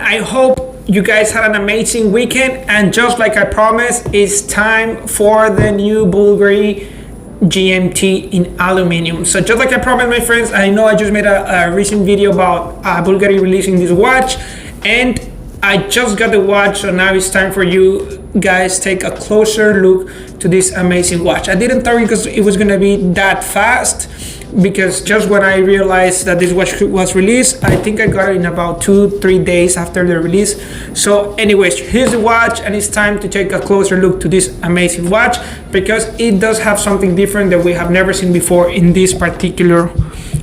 I hope you guys had an amazing weekend. And just like I promised, it's time for the new Bvlgari GMT in aluminum. So just like I promised, my friends, I know I just made a recent video about Bvlgari releasing this watch, and I just got the watch, so now it's time for you guys take a closer look to this amazing watch. I didn't tell you because it was gonna be that fast, because just when I realized that this watch was released, I think I got it in about 2-3 days after the release. So anyways, here's the watch, and it's time to take a closer look to this amazing watch, because it does have something different that we have never seen before in this particular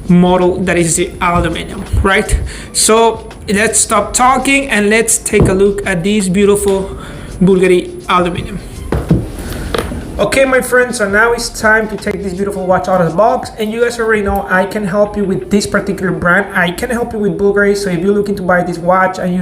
model, that is the aluminum, right? So let's stop talking and let's take a look at this beautiful Bvlgari aluminum. Okay, my friends, so now it's time to take this beautiful watch out of the box, and you guys already know I can help you with this particular brand. I can help you with Bvlgari. So if you're looking to buy this watch and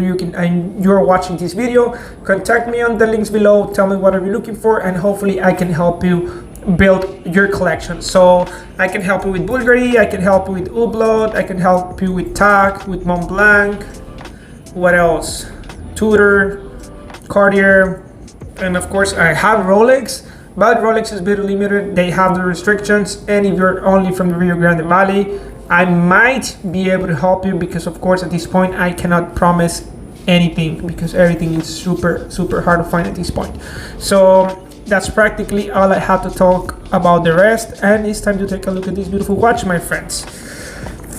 you're watching this video, contact me on the links below. Tell me what are you looking for, and hopefully I can help you build your collection. So I can help you with Bvlgari, I can help you with Hublot, I can help you with Tag, with Mont Blanc, what else, Tudor, Cartier, and of course I have Rolex, but Rolex is a bit limited. They have the restrictions, and if you're only from the Rio Grande Valley, I might be able to help you, because of course at this point I cannot promise anything, because everything is super hard to find at this point. So that's practically all I have to talk about. The rest, and it's time to take a look at this beautiful watch, my friends.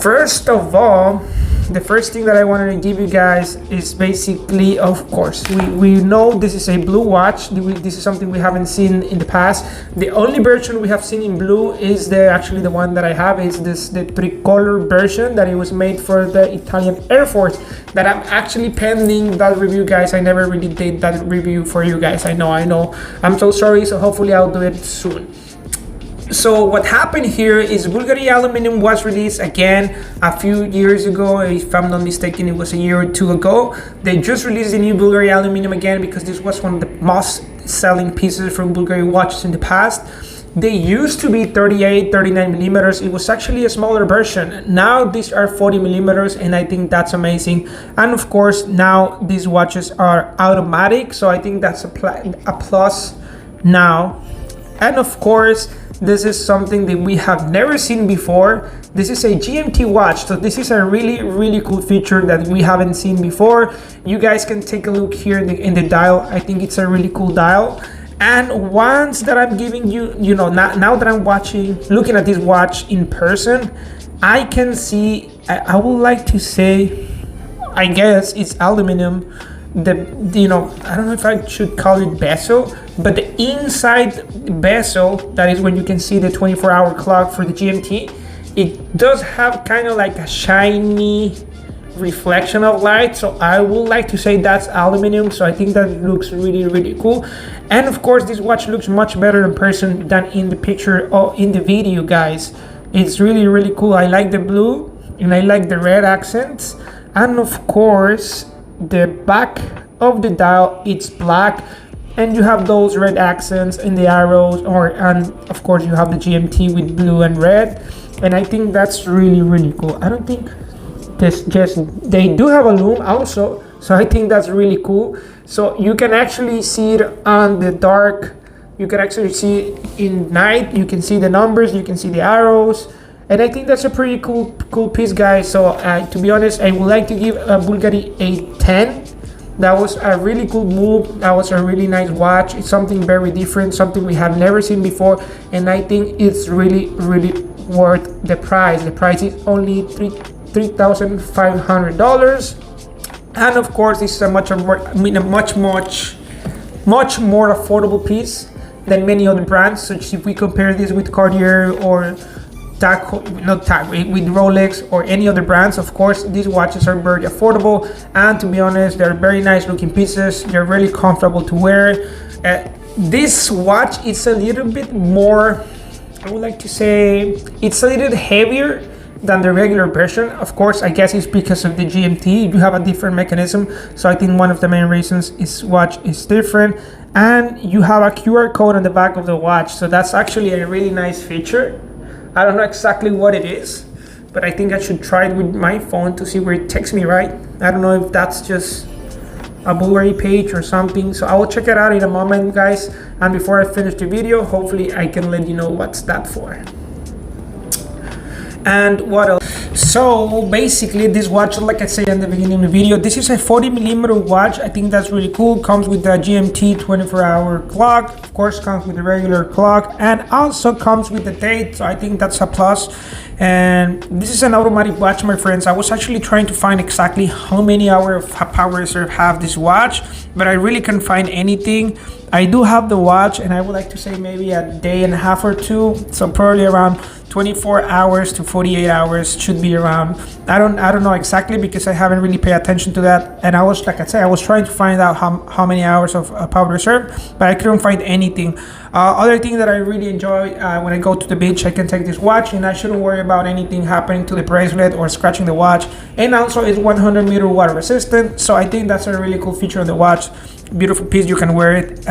First of all, the first thing that I wanted to give you guys is basically, of course, we know this is a blue watch. This is something we haven't seen in the past. The only version we have seen in blue is actually the one that I have, is the tricolor version that it was made for the Italian Air Force, that I'm actually pending that review, guys. I never really did that review for you guys. I know, I'm so sorry. So hopefully I'll do it soon. So what happened here is Bvlgari Aluminum was released again a few years ago. If I'm not mistaken, it was a year or two ago. They just released the new Bvlgari Aluminum again, because this was one of the most selling pieces from Bvlgari watches in the past. They used to be 38, 39 millimeters. It was actually a smaller version. Now these are 40 millimeters, and I think that's amazing. And of course, now these watches are automatic, so I think that's a plus now. And of course, this is something that we have never seen before. This is a GMT watch, so this is a really cool feature that we haven't seen before. You guys can take a look here in the dial. I think it's a really cool dial. And once that I'm giving you, now that I'm looking at this watch in person, I can see, I would like to say, I guess it's aluminum. I don't know if I should call it bezel, but the inside bezel, that is when you can see the 24-hour clock for the GMT, it does have kind of like a shiny reflection of light. So I would like to say that's aluminum. So I think that looks really cool. And of course, this watch looks much better in person than in the picture or in the video, guys. It's really cool. I like the blue, and I like the red accents, and of course the back of the dial, it's black, and you have those red accents in the arrows, and of course you have the GMT with blue and red, and I think that's really cool. I don't think they do have a lume also, so I think that's really cool. So you can actually see it on the dark, you can actually see it in night, you can see the numbers, you can see the arrows, and I think that's a pretty cool piece, guys. So to be honest, I would like to give Bvlgari a 10. That was a really cool move. That was a really nice watch. It's something very different, something we have never seen before, and I think it's really worth the price. The price is only $3,500, and of course this is a much more affordable piece than many other brands. So if we compare this with Cartier or with Rolex or any other brands, of course these watches are very affordable, and to be honest, they're very nice looking pieces. They're really comfortable to wear. This watch is a little bit more, I would like to say, it's a little heavier than the regular version. Of course, I guess it's because of the GMT. You have a different mechanism, so I think one of the main reasons is watch is different. And you have a QR code on the back of the watch, so that's actually a really nice feature. I don't know exactly what it is, but I think I should try it with my phone to see where it takes me, right? I don't know if that's just a Bvlgari page or something. So I will check it out in a moment, guys. And before I finish the video, hopefully I can let you know what's that for. And what else? So basically this watch, like I said in the beginning of the video, this is a 40mm watch. I think that's really cool. Comes with the GMT 24-hour clock, of course comes with the regular clock, and also comes with the date, so I think that's a plus. And this is an automatic watch, my friends. I was actually trying to find exactly how many hours of power reserve have this watch, but I really can't find anything. I do have the watch, and I would like to say maybe a day and a half or two, so probably around 24 hours to 48 hours should be around. I don't know exactly because I haven't really paid attention to that. And I was, like I said, I was trying to find out how many hours of power reserve, but I couldn't find anything. Other thing that I really enjoy, when I go to the beach, I can take this watch and I shouldn't worry about anything happening to the bracelet or scratching the watch. And also it's 100-meter water resistant, so I think that's a really cool feature of the watch. Beautiful piece, you can wear it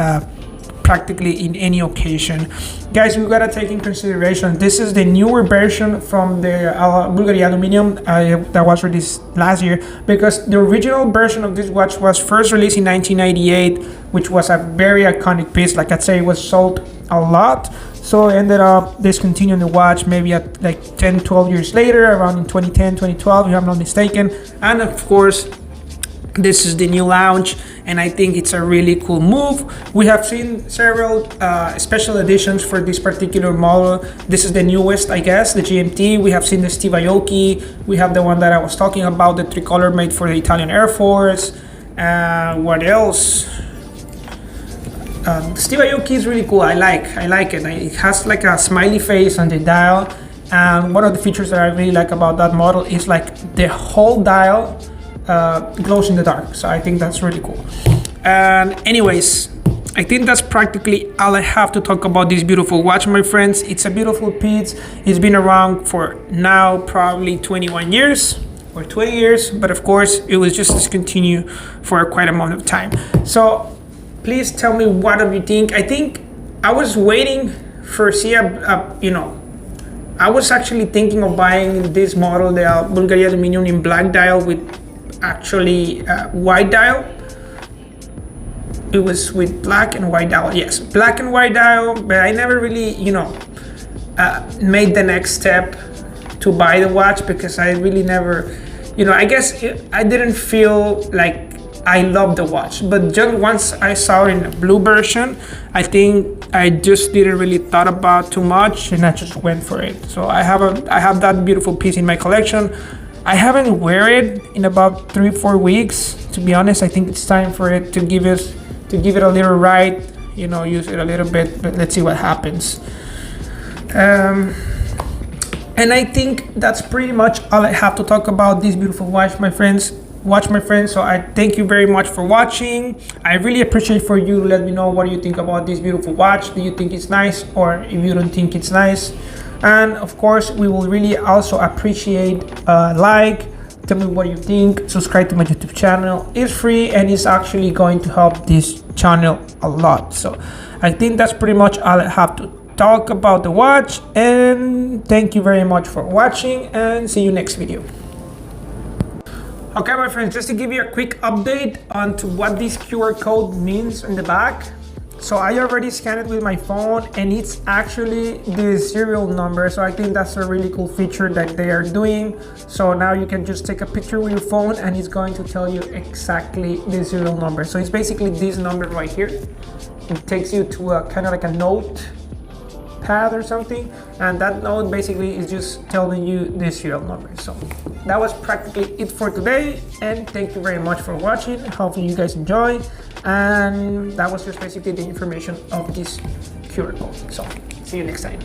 practically in any occasion. Guys, we gotta take in consideration, this is the newer version from the Bvlgari Aluminium that was released last year, because the original version of this watch was first released in 1998, which was a very iconic piece. Like I'd say, it was sold a lot, so I ended up discontinuing the watch maybe at like 10-12 years later, around in 2010, 2012, if I'm not mistaken. And of course, this is the new launch, and I think it's a really cool move. We have seen several special editions for this particular model. This is the newest, I guess, the GMT. We have seen the Steve Aoki. We have the one that I was talking about, the tricolor made for the Italian Air Force. What else? Steve Aoki is really cool. I like it. It has like a smiley face on the dial, and one of the features that I really like about that model is like the whole dial glows in the dark, so I think that's really cool. And anyways, I think that's practically all I have to talk about this beautiful watch, my friends. It's a beautiful piece. It's been around for now probably 21 years or 20 years, but of course it was just discontinued for quite a amount of time. So please tell me what do you think. I think I was waiting for I was actually thinking of buying this model, the Bvlgari Aluminium in black dial with actually white dial. It was with black and white dial, yes, black and white dial, but I never really made the next step to buy the watch because I really never, I guess I didn't feel like I loved the watch. But just once I saw it in the blue version, I think I just didn't really thought about too much, and I just went for it. So I have that beautiful piece in my collection. I haven't wear it in about 3-4 weeks, to be honest. I think it's time for it to give it a little ride, use it a little bit, but let's see what happens. And I think that's pretty much all I have to talk about this beautiful watch, my friends. So I thank you very much for watching. I really appreciate for you to let me know what do you think about this beautiful watch. Do you think it's nice, or if you don't think it's nice? And of course, we will really also appreciate like, tell me what you think, subscribe to my YouTube channel. It's free and it's actually going to help this channel a lot. So I think that's pretty much all I have to talk about the watch, and thank you very much for watching, and see you next video. Okay, my friends, just to give you a quick update on to what this QR code means in the back. So I already scanned it with my phone, and it's actually the serial number. So I think that's a really cool feature that they are doing. So now you can just take a picture with your phone and it's going to tell you exactly the serial number. So it's basically this number right here. It takes you to a kind of like a note pad or something, and that note basically is just telling you the serial number. So that was practically it for today, and thank you very much for watching. Hopefully you guys enjoy, and that was just basically the information of this QR code. So see you next time.